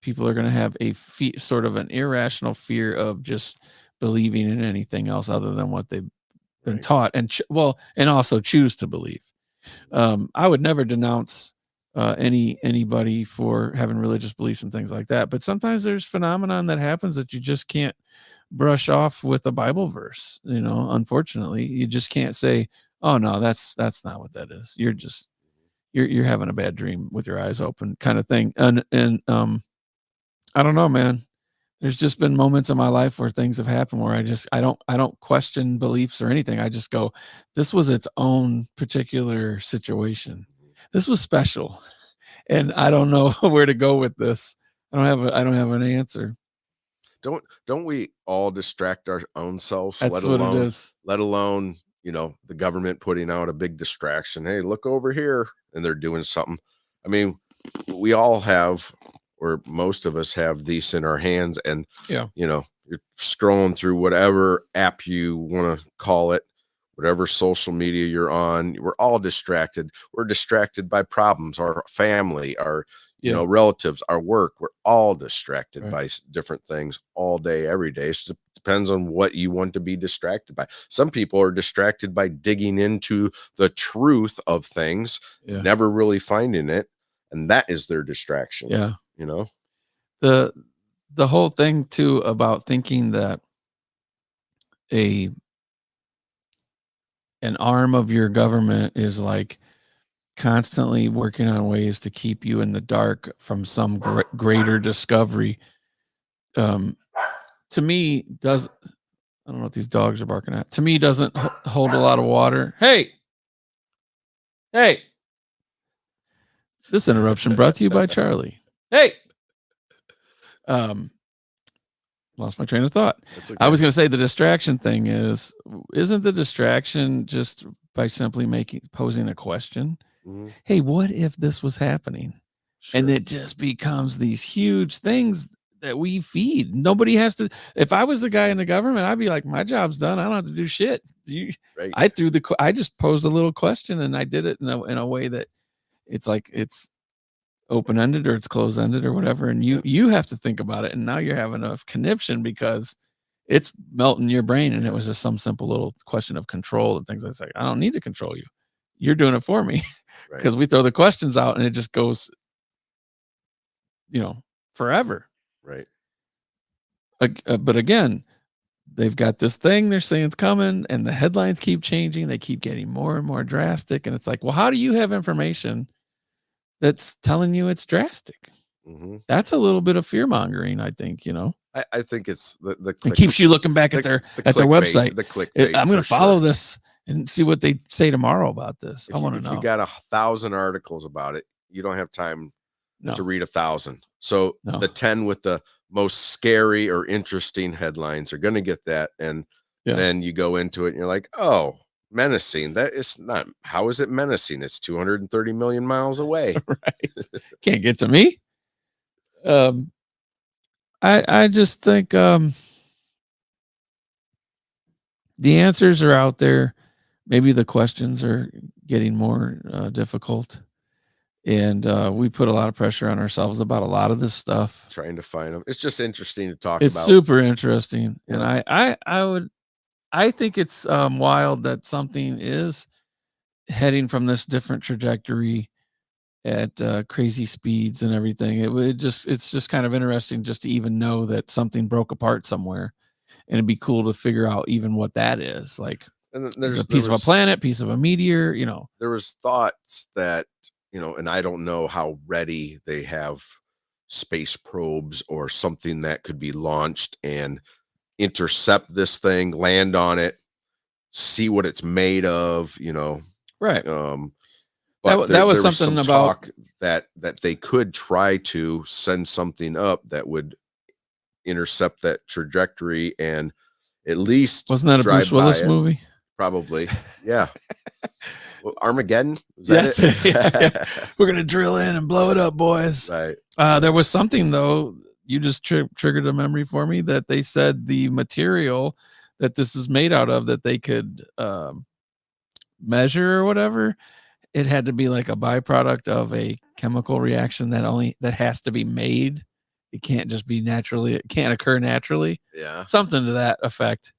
B: people are going to have a sort of an irrational fear of just believing in anything else other than what they've been taught, and and also choose to believe. I would never denounce anybody for having religious beliefs and things like that, but sometimes there's phenomenon that happens that you just can't brush off with a Bible verse. Unfortunately, you just can't say, "Oh no, that's not what that is." You're having a bad dream with your eyes open, kind of thing. And I don't know, man. There's just been moments in my life where things have happened where I don't question beliefs or anything. I just go, this was its own particular situation. This was special, and I don't know where to go with this. I don't have an answer.
A: Don't we all distract our own selves?
B: That's what it is.
A: Let alone, the government putting out a big distraction. Hey, look over here, and they're doing something. I mean, we all have, or most of us have these in our hands, and
B: yeah,
A: you're scrolling through whatever app you want to call it, whatever social media you're on. We're all distracted. We're distracted by problems, our family, our relatives, our work. We're all distracted by different things all day, every day. So it depends on what you want to be distracted by. Some people are distracted by digging into the truth of things, never really finding it, and that is their distraction.
B: Yeah. The whole thing too about thinking that an arm of your government is like constantly working on ways to keep you in the dark from some greater discovery. To me, I don't know what these dogs are barking at. To me, doesn't hold a lot of water. Hey. This interruption brought to you by Charlie. Hey. Lost my train of thought. Okay. I was going to say the distraction thing isn't the distraction just by simply posing a question? Mm-hmm. Hey, what if this was happening? Sure. And it just becomes these huge things that we feed. Nobody has to. If I was the guy in the government, I'd be like, my job's done. I don't have to do shit. I just posed a little question and I did it in a way that it's like it's open-ended or it's closed-ended or whatever, and you have to think about it, and now you're having a conniption because it's melting your brain, and it was just some simple little question of control and things like that. I don't need to control you. You're doing it for me, because we throw the questions out and it just goes, forever.
A: Right.
B: But again, they've got this thing they're saying it's coming, and the headlines keep changing. They keep getting more and more drastic, and it's like, well, how do you have information that's telling you it's drastic? Mm-hmm. That's a little bit of fear mongering, I think.
A: I think it's the
B: it keeps you looking back at their website.
A: The clickbait.
B: I'm going to follow this and see what they say tomorrow about this. I want to know.
A: If you got 1,000 articles about it, you don't have time to read 1,000. So the 10 with the most scary or interesting headlines are going to get that, and then you go into it and you're like, oh, menacing. That is not. How is it menacing? It's 230 million miles away.
B: Right. Can't get to me. I just think the answers are out there. Maybe the questions are getting more difficult, and we put a lot of pressure on ourselves about a lot of this stuff.
A: Trying to find them. It's just interesting to talk about.
B: It's super interesting, and I think it's wild that something is heading from this different trajectory at crazy speeds and everything. It's just kind of interesting just to even know that something broke apart somewhere, and it'd be cool to figure out even what that is. Like, there's a piece of a planet, piece of a meteor.
A: There was thoughts that and I don't know how ready they have space probes or something that could be launched and intercept this thing, land on it, see what it's made of.
B: Right.
A: But
B: that was something about
A: that they could try to send something up that would intercept that trajectory and at least
B: wasn't that a Bruce Willis movie?
A: Probably, yeah. Well, Armageddon. Was that it?
B: Yeah. We're gonna drill in and blow it up, boys.
A: Right.
B: There was something though. You just triggered a memory for me that they said the material that this is made out of that they could measure or whatever. It had to be like a byproduct of a chemical reaction that has to be made it can't just be naturally. It can't occur naturally.
A: Yeah.
B: Something to that effect.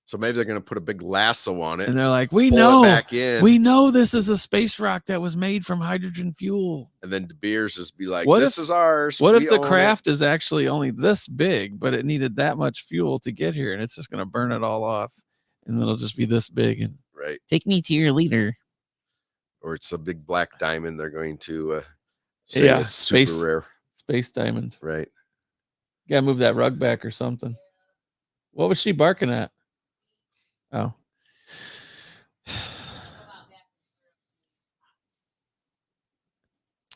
A: So maybe they're going to put a big lasso on it.
B: And they're like, we know this is a space rock that was made from hydrogen fuel.
A: And then De Beers is be like, this is ours.
B: What if the craft is actually only this big, but it needed that much fuel to get here, and it's just going to burn it all off, and it'll just be this big. And
A: right.
B: Take me to your leader.
A: Or it's a big black diamond. They're going to say it's super rare.
B: Space diamond.
A: Right.
B: You got to move that rug back or something. What was she barking at? Oh.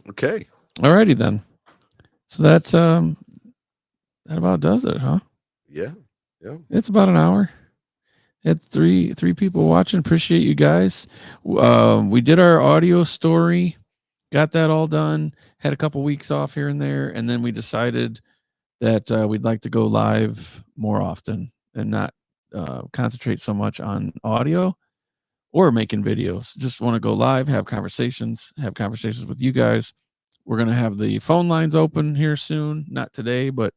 A: Okay.
B: Alrighty then. So that's that about does it, huh?
A: Yeah. Yeah.
B: It's about an hour. It's three people watching. Appreciate you guys. We did our audio story, got that all done. Had a couple weeks off here and there, and then we decided that we'd like to go live more often and not concentrate so much on audio or making videos. Just want to go live, have conversations with you guys. We're going to have the phone lines open here soon, not today, but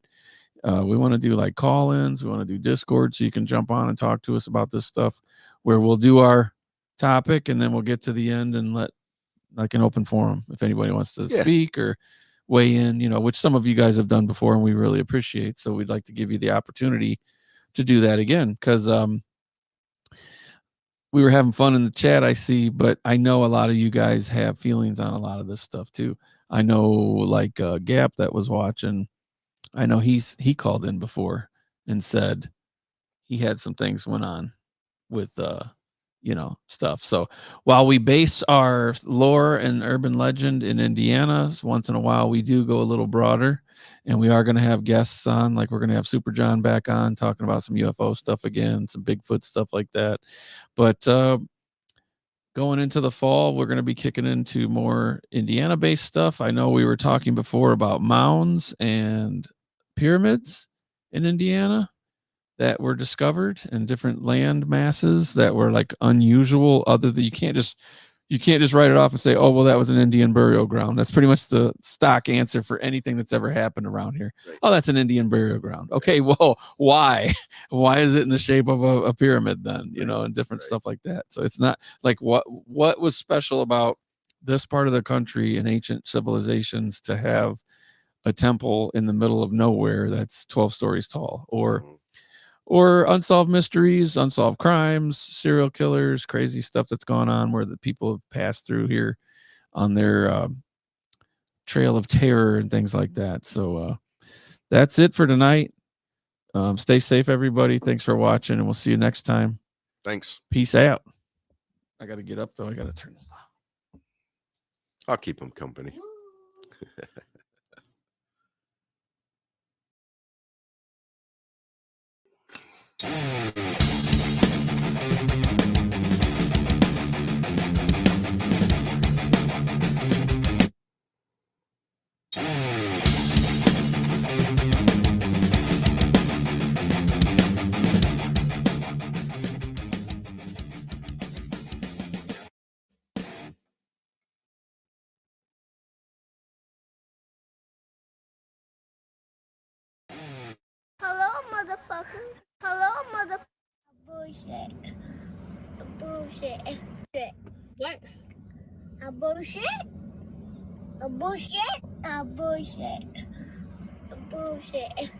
B: we want to do like call-ins. We want to do Discord so you can jump on and talk to us about this stuff, where we'll do our topic and then we'll get to the end and let like an open forum if anybody wants to speak or weigh in, which some of you guys have done before and we really appreciate. So we'd like to give you the opportunity to do that again, because we were having fun in the chat, I see, but I know a lot of you guys have feelings on a lot of this stuff too. I know like Gap that was watching, I know he called in before and said he had some things went on with stuff. So while we base our lore and urban legend in Indiana, once in a while we do go a little broader, and we are going to have guests on. Like we're going to have Super John back on talking about some UFO stuff again, some Bigfoot stuff like that. But going into the fall, we're going to be kicking into more Indiana-based stuff. I know we were talking before about mounds and pyramids in Indiana that were discovered, and different land masses that were like unusual. Other than you can't just write it off and say, oh, well, that was an Indian burial ground. That's pretty much the stock answer for anything that's ever happened around here. Right. Oh, that's an Indian burial ground. Okay, well, why? Why is it in the shape of a pyramid then? And different stuff like that. So it's not like what was special about this part of the country and ancient civilizations to have a temple in the middle of nowhere that's 12 stories tall, or unsolved mysteries, unsolved crimes, serial killers, crazy stuff that's gone on where the people have passed through here on their trail of terror and things like that. So that's it for tonight. Stay safe, everybody. Thanks for watching, and we'll see you next time.
A: Thanks.
B: Peace out. I got to get up, though. I got to turn this off.
A: I'll keep them company.
C: Hello, motherfucker. Hello, motherfucker. Bullshit. Bullshit. What? A bullshit? A bullshit? A bullshit. A bullshit.